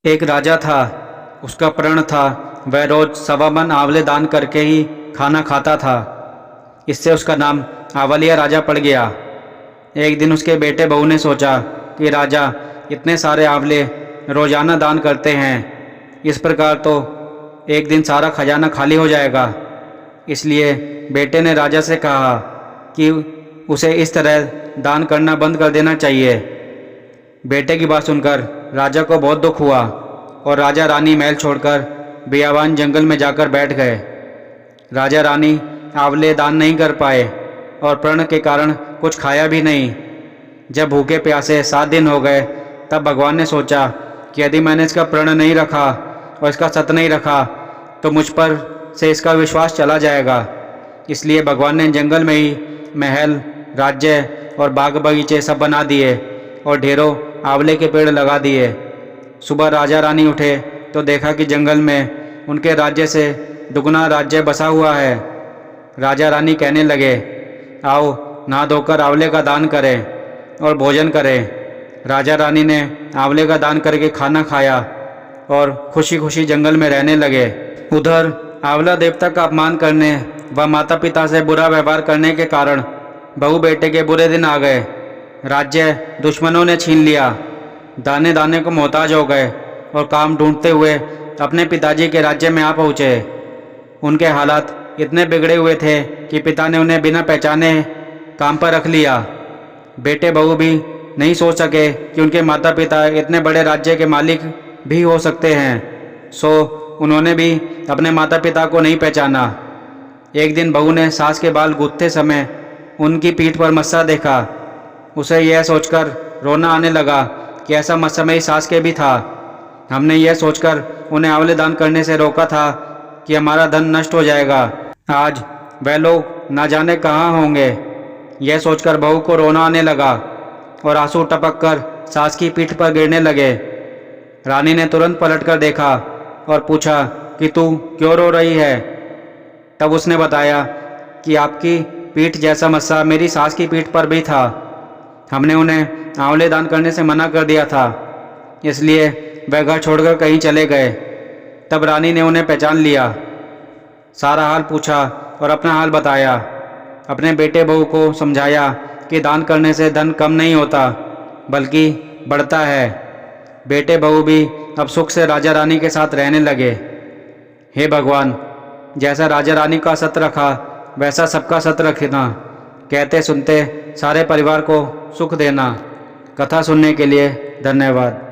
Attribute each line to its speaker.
Speaker 1: एक राजा था, उसका प्रण था वह रोज 1.25 मन आंवले दान करके ही खाना खाता था। इससे उसका नाम आंवलिया राजा पड़ गया। एक दिन उसके बेटे बहू ने सोचा कि राजा इतने सारे आंवले रोजाना दान करते हैं, इस प्रकार तो एक दिन सारा खजाना खाली हो जाएगा। इसलिए बेटे ने राजा से कहा कि उसे इस तरह दान करना बंद कर देना चाहिए। बेटे की बात सुनकर राजा को बहुत दुख हुआ और राजा रानी महल छोड़कर बियाबान जंगल में जाकर बैठ गए। राजा रानी आंवले दान नहीं कर पाए और प्रण के कारण कुछ खाया भी नहीं। जब भूखे प्यासे 7 दिन हो गए तब भगवान ने सोचा कि यदि मैंने इसका प्रण नहीं रखा और इसका सत नहीं रखा तो मुझ पर से इसका विश्वास चला जाएगा। इसलिए भगवान ने जंगल में ही महल, राज्य और बाग बगीचे सब बना दिए और ढेरों आंवले के पेड़ लगा दिए। सुबह राजा रानी उठे तो देखा कि जंगल में उनके राज्य से दुगना राज्य बसा हुआ है। राजा रानी कहने लगे, आओ नहा धोकर आंवले का दान करें और भोजन करें। राजा रानी ने आंवले का दान करके खाना खाया और खुशी खुशी जंगल में रहने लगे। उधर आंवला देवता का अपमान करने व माता पिता से बुरा व्यवहार करने के कारण बहू बेटे के बुरे दिन आ गए। राज्य दुश्मनों ने छीन लिया, दाने दाने को मोहताज हो गए और काम ढूंढते हुए अपने पिताजी के राज्य में आ पहुँचे। उनके हालात इतने बिगड़े हुए थे कि पिता ने उन्हें बिना पहचाने काम पर रख लिया। बेटे बहू भी नहीं सोच सके कि उनके माता पिता इतने बड़े राज्य के मालिक भी हो सकते हैं, सो उन्होंने भी अपने माता पिता को नहीं पहचाना। एक दिन बहू ने सास के बाल गूंथते समय उनकी पीठ पर मस्सा देखा। उसे यह सोचकर रोना आने लगा कि ऐसा मस्सा मेरी सास के भी था। हमने यह सोचकर उन्हें आंवले दान करने से रोका था कि हमारा धन नष्ट हो जाएगा। आज वह लोग ना जाने कहाँ होंगे। यह सोचकर बहू को रोना आने लगा और आंसू टपक कर सास की पीठ पर गिरने लगे। रानी ने तुरंत पलटकर देखा और पूछा कि तू क्यों रो रही है। तब उसने बताया कि आपकी पीठ जैसा मस्सा मेरी सास की पीठ पर भी था। हमने उन्हें आंवले दान करने से मना कर दिया था, इसलिए वह घर छोड़कर कहीं चले गए। तब रानी ने उन्हें पहचान लिया, सारा हाल पूछा और अपना हाल बताया। अपने बेटे बहू को समझाया कि दान करने से धन कम नहीं होता बल्कि बढ़ता है। बेटे बहू भी अब सुख से राजा रानी के साथ रहने लगे। हे भगवान, जैसा राजा रानी का सत रखा वैसा सबका सत रखना। कहते सुनते सारे परिवार को सुख देना। कथा सुनने के लिए धन्यवाद।